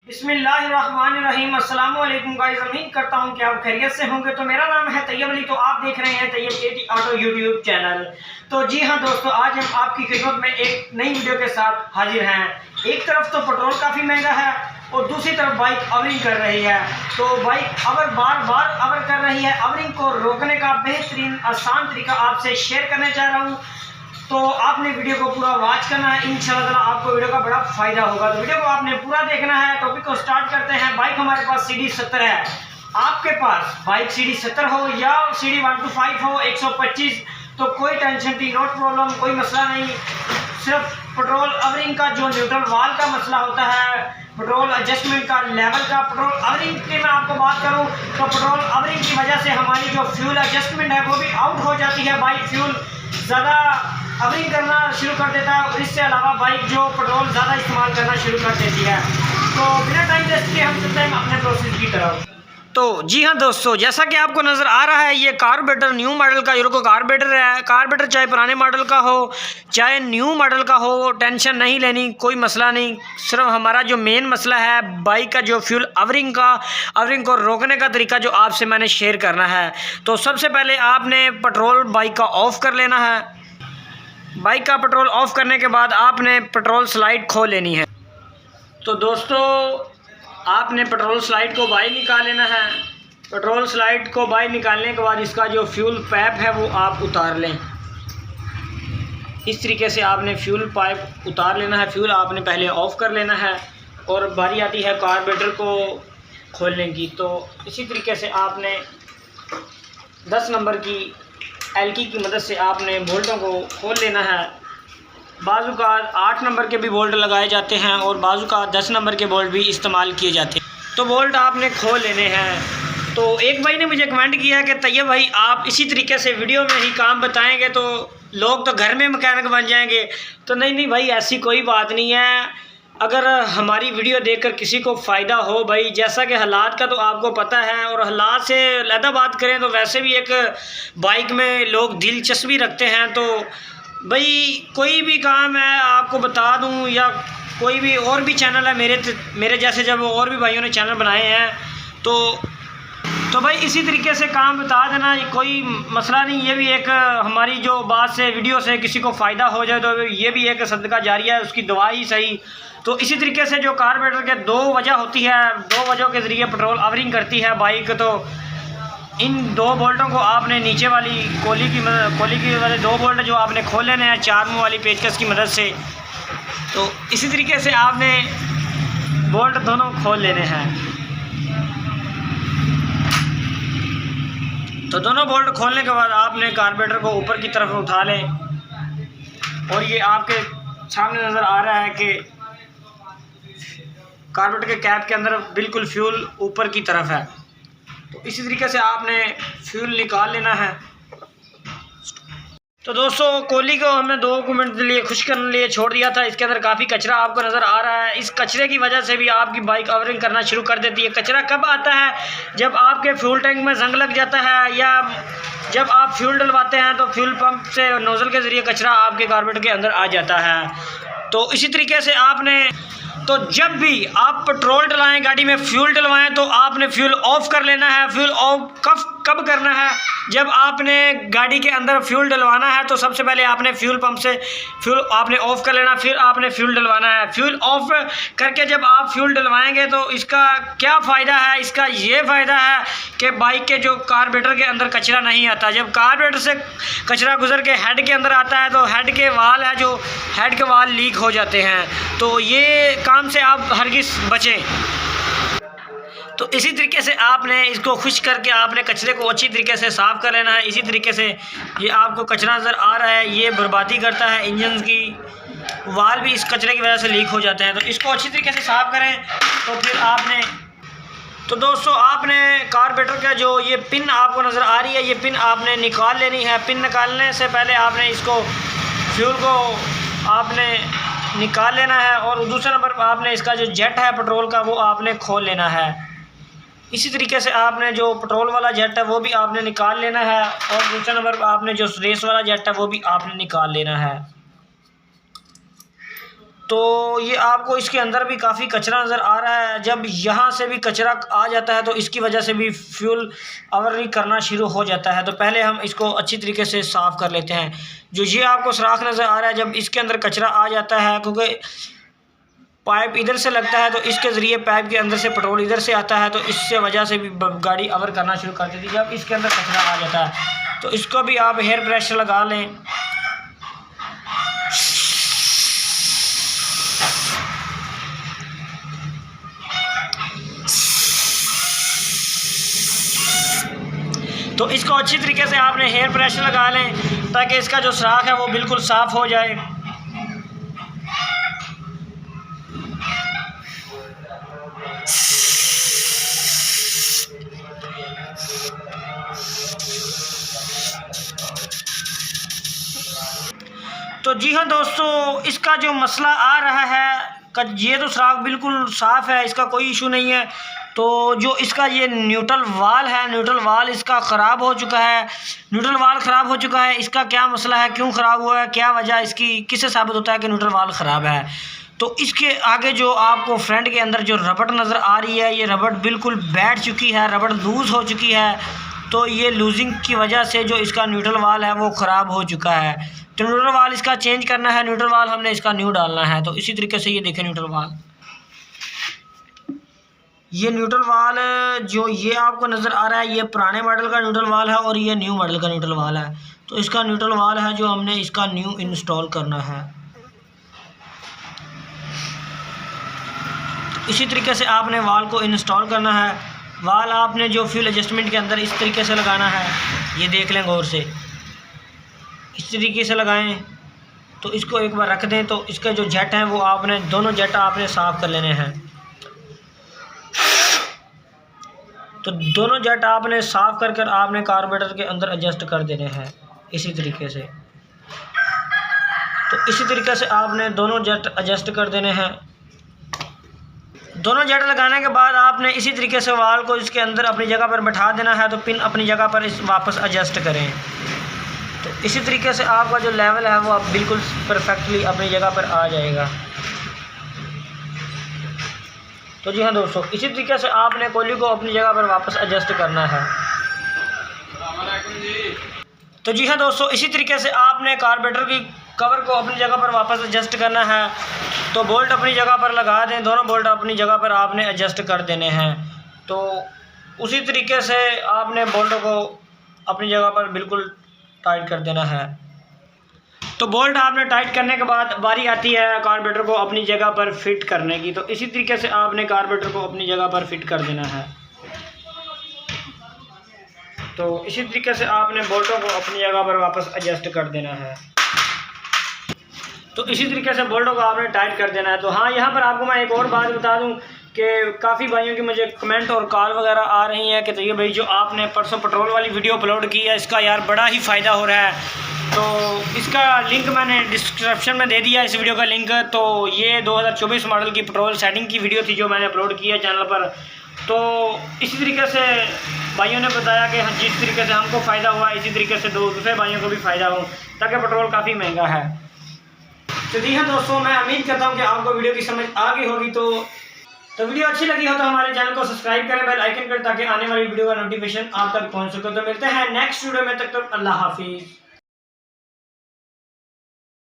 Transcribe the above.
बिस्मिल्लाहिर्रहमानिर्रहीम। अस्सलाम वालेकुम गाइस, उम्मीद करता हूं कि आप खैरियत से होंगे। तो मेरा नाम है तैयब अली, तो आप देख रहे हैं तैयब एटी ऑटो यूट्यूब चैनल। तो जी हाँ दोस्तों, आज हम आपकी खिदमत में एक नई वीडियो के साथ हाजिर हैं। एक तरफ तो पेट्रोल काफ़ी महंगा है और दूसरी तरफ बाइक अवरिंग कर रही है। तो बाइक बार बार अवर कर रही है। अवरिंग को रोकने का बेहतरीन आसान तरीका आपसे शेयर करने जा रहा हूँ। तो आपने वीडियो को पूरा वॉच करना है, इंशाल्लाह आपको वीडियो का बड़ा फायदा होगा। तो वीडियो को आपने पूरा देखना है। टॉपिक को स्टार्ट करते हैं। बाइक हमारे पास CD 70 है। आपके पास बाइक CD 70 हो या CD 125 हो 125, तो कोई टेंशन की नोट प्रॉब्लम, कोई मसला नहीं। सिर्फ पेट्रोल अवरिंग का जो न्यूट्रल वाल का मसला होता है, पेट्रोल एडजस्टमेंट का लेवल का, पेट्रोल अवरिंग की मैं आपको बात करूं तो पेट्रोल अवरिंग की वजह से हमारी जो फ्यूल एडजस्टमेंट है वो भी आउट हो जाती है। बाइक फ्यूल ज़्यादा अवरिंग करना शुरू कर देता है और इससे अलावा बाइक जो पेट्रोल ज़्यादा इस्तेमाल करना शुरू कर देती है। तो बिना टाइम वेस्ट के हम चलते हैं अपने प्रोसेस की तरफ। तो जी हाँ दोस्तों, जैसा कि आपको नज़र आ रहा है, ये कार्बोरेटर न्यू मॉडल का यूरो कार्बोरेटर है। कार्बोरेटर चाहे पुराने मॉडल का हो चाहे न्यू मॉडल का हो, टेंशन नहीं लेनी, कोई मसला नहीं। सिर्फ हमारा जो मेन मसला है बाइक का जो फ्यूल अवरिंग को रोकने का तरीका जो आपसे मैंने शेयर करना है। तो सबसे पहले आपने पेट्रोल बाइक का ऑफ़ कर लेना है। बाइक का पेट्रोल ऑफ़ करने के बाद आपने पेट्रोल स्लाइड खोल लेनी है। तो दोस्तों, आपने पेट्रोल स्लाइड को बाहर निकाल लेना है। पेट्रोल स्लाइड को बाहर निकालने के बाद इसका जो फ्यूल पाइप है वो आप उतार लें। इस तरीके से आपने फ्यूल पाइप उतार लेना है। फ्यूल आपने पहले ऑफ़ कर लेना है और बारी आती है कार्बोरेटर को खोलने की। तो इसी तरीके से आपने 10 नंबर की एलकी की मदद से आपने बोल्टों को खोल लेना है। बाजू का 8 नंबर के भी बोल्ट लगाए जाते हैं और बाजू का 10 नंबर के बोल्ट भी इस्तेमाल किए जाते हैं। तो बोल्ट आपने खोल लेने हैं। तो एक भाई ने मुझे कमेंट किया कि तैयब भाई आप इसी तरीके से वीडियो में ही काम बताएंगे तो लोग तो घर में मैकेनिक बन जाएंगे। तो नहीं भाई, ऐसी कोई बात नहीं है। अगर हमारी वीडियो देखकर किसी को फ़ायदा हो भाई, जैसा कि हालात का तो आपको पता है, और हालात से अलग बात करें तो वैसे भी एक बाइक में लोग दिलचस्पी रखते हैं। तो भाई कोई भी काम है आपको बता दूं, या कोई भी और भी चैनल है मेरे जैसे जब और भी भाइयों ने चैनल बनाए हैं तो भाई इसी तरीके से काम बता देना, कोई मसला नहीं। ये भी एक हमारी जो बात से वीडियो से किसी को फ़ायदा हो जाए तो ये भी एक सदका जारिया है, उसकी दवा ही सही। तो इसी तरीके से जो कार्बोरेटर के 2 वजह होती है, 2 वजहों के ज़रिए पेट्रोल अवरिंग करती है बाइक। तो इन 2 बोल्टों को आपने नीचे वाली कोली की वाले 2 बोल्ट जो आपने खोल लेने हैं 4 मुँह वाली पेचकस की मदद से। तो इसी तरीके से आपने बोल्ट दोनों खोल लेने हैं। तो दोनों बोल्ट खोलने के बाद आपने कार्बोरेटर को ऊपर की तरफ उठा लें और ये आपके सामने नज़र आ रहा है कि कार्बोरेटर के कैप के अंदर बिल्कुल फ्यूल ऊपर की तरफ है। तो इसी तरीके से आपने फ्यूल निकाल लेना है। तो दोस्तों, कोली को हमने 2 मिनट के लिए खुश करने लिए छोड़ दिया था। इसके अंदर काफ़ी कचरा आपको नज़र आ रहा है। इस कचरे की वजह से भी आपकी बाइक अवरिंग करना शुरू कर देती है। कचरा कब आता है? जब आपके फ्यूल टैंक में जंग लग जाता है या जब आप फ्यूल डलवाते हैं तो फ्यूल पंप से नोज़ल के ज़रिए कचरा आपके कार्बोरेटर के अंदर आ जाता है। तो इसी तरीके से आपने जब भी आप पेट्रोल डलवाएं, गाड़ी में फ्यूल डलवाएं, तो आपने फ्यूल ऑफ़ कर लेना है। फ्यूल ऑफ कब करना है? जब आपने गाड़ी के अंदर फ्यूल डलवाना है तो सबसे पहले आपने फ्यूल पंप से फ्यूल आपने ऑफ़ कर लेना, फिर आपने फ्यूल डलवाना है। फ्यूल ऑफ़ करके जब आप फ्यूल डलवाएंगे तो इसका क्या फ़ायदा है? इसका ये फ़ायदा है कि बाइक के जो कार्बोरेटर के अंदर कचरा नहीं आता। जब कार्बोरेटर से कचरा गुजर के हेड के अंदर आता है तो हेड के वाल है, जो हेड के वाल लीक हो जाते हैं। तो ये काम से आप हरगिज़ बचें। तो इसी तरीके से आपने इसको खुश करके आपने कचरे को अच्छी तरीके से साफ़ कर लेना है। इसी तरीके से ये आपको कचरा नज़र आ रहा है, ये बर्बादी करता है इंजन की, वाल भी इस कचरे की वजह से लीक हो जाते हैं। तो इसको अच्छी तरीके से साफ़ करें। तो फिर आपने तो दोस्तों, आपने कार्बोरेटर का जो ये पिन आपको नज़र आ रही है, ये पिन आपने निकाल लेनी है। पिन निकालने से पहले आपने इसको फ्यूल को आपने निकाल लेना है और दूसरे नंबर पर आपने इसका जो जेट है पेट्रोल का वो आपने खोल लेना है। इसी तरीके से आपने जो पेट्रोल वाला जेट है वो भी आपने निकाल लेना है और दूसरे नंबर पर आपने जो रेस वाला जेट है वो भी आपने निकाल लेना है। तो ये आपको इसके अंदर भी काफ़ी कचरा नज़र आ रहा है। जब यहाँ से भी कचरा आ जाता है तो इसकी वजह से भी फ्यूल आवरनी करना शुरू हो जाता है। तो पहले हम इसको अच्छी तरीके से साफ़ कर लेते हैं। जो ये आपको सुराख नज़र आ रहा है, जब इसके अंदर कचरा आ जाता है, क्योंकि पाइप इधर से लगता है तो इसके ज़रिए पाइप के अंदर से पेट्रोल इधर से आता है, तो इससे वजह से भी गाड़ी अवर करना शुरू कर देती है। जब इसके अंदर कचरा आ जाता है तो इसको भी आप हेयर प्रेशर लगा लें। तो इसको अच्छी तरीके से आपने हेयर प्रेशर लगा लें ताकि इसका जो सुराख है वो बिल्कुल साफ़ हो जाए। तो जी हाँ दोस्तों, इसका जो मसला आ रहा है, ये तो सुराख बिल्कुल साफ़ है, इसका कोई इशू नहीं है। तो जो इसका ये न्यूट्रल वाल है, न्यूट्रल वाल इसका ख़राब हो चुका है। न्यूट्रल वाल ख़राब हो चुका है, इसका क्या मसला है, क्यों ख़राब हुआ है, क्या वजह इसकी, किससे साबित होता है कि न्यूट्रल वाल ख़राब है। तो इसके आगे जो आपको फ्रंट के अंदर जो रबड़ नज़र आ रही है, ये रबड़ बिल्कुल बैठ चुकी है, रबड़ लूज़ हो चुकी है। तो ये लूजिंग की वजह से जो इसका न्यूट्रल वाल है वो ख़राब हो चुका है। तो न्यूट्रल वाल इसका चेंज करना है, न्यूट्रल वाल हमने इसका न्यू डालना है। तो इसी तरीके से ये देखें न्यूट्रल वाल, ये न्यूट्रल वाल जो ये आपको नज़र आ रहा है, ये पुराने मॉडल का न्यूट्रल वाल है और ये न्यू मॉडल का न्यूट्रल वाल है। तो इसका न्यूट्रल वाल है जो हमने इसका न्यू इंस्टॉल करना है। इसी तरीके से आपने वाल को इंस्टॉल करना है। वाल आपने जो फ्यूल एडजस्टमेंट के अंदर इस तरीके से लगाना है, ये देख लें गौर से, इस तरीके से लगाएं। तो इसको एक बार रख दें। तो इसके जो जेट हैं वो आपने दोनों जेट आपने साफ़ कर लेने हैं। तो दोनों जेट आपने साफ़ कर कर आपने कार्बोरेटर के अंदर एडजस्ट कर देने हैं इसी तरीके से। तो इसी तरीके से आपने दोनों जेट एडजस्ट कर देने हैं। दोनों जेट लगाने के बाद आपने इसी तरीके से वाल को इसके अंदर अपनी जगह पर बैठा देना है। तो पिन अपनी जगह पर इस वापस एडजस्ट करें। तो इसी तरीके से आपका जो लेवल है वो अब बिल्कुल परफेक्टली अपनी जगह पर आ जाएगा। तो जी हाँ दोस्तों, इसी तरीके से आपने कोयले को अपनी जगह पर वापस एडजस्ट करना है। तो जी हाँ दोस्तों, इसी तरीके से आपने कार्बोरेटर की कवर को अपनी जगह पर वापस एडजस्ट करना है। तो बोल्ट अपनी जगह पर लगा दें, दोनों बोल्ट अपनी जगह पर आपने एडजस्ट कर देने हैं। तो उसी तरीके से आपने बोल्टों को अपनी जगह पर बिल्कुल टाइट कर देना है। तो बोल्ट आपने टाइट करने के बाद बारी आती है कार्बोरेटर को अपनी जगह पर फिट करने की। तो इसी तरीके से आपने कार्बोरेटर को अपनी जगह पर फिट कर देना है। तो इसी तरीके से आपने बोल्टों को अपनी जगह पर वापस एडजस्ट कर देना है। तो इसी तरीके से बोल्टों को आपने टाइट कर देना है। तो हाँ, यहाँ पर आपको मैं एक और बात बता दूँ कि काफ़ी भाइयों की मुझे कमेंट और कॉल वगैरह आ रही हैं कि तो ये भाई जो आपने परसों पेट्रोल वाली वीडियो अपलोड की है, इसका यार बड़ा ही फ़ायदा हो रहा है। तो इसका लिंक मैंने डिस्क्रिप्शन में दे दिया, इस वीडियो का लिंक। तो ये 2024 मॉडल की पेट्रोल सेटिंग की वीडियो थी जो मैंने अपलोड की है चैनल पर। तो इसी तरीके से भाइयों ने बताया कि जिस तरीके से हमको फ़ायदा हुआ, इसी तरीके से दूसरे भाइयों को भी फ़ायदा हो, ताकि पेट्रोल काफ़ी महंगा है। तो जी हाँ दोस्तों, मैं उम्मीद करता हूँ कि आपको वीडियो की समझ आ गई होगी। तो वीडियो अच्छी लगी हो तो हमारे चैनल को सब्सक्राइब करें, बेल आइकन करें, ताकि आने वाली वीडियो का नोटिफिकेशन आप तक पहुँच सके। तो मिलते हैं नेक्स्ट वीडियो में, तब तक अल्लाह हाफिज़।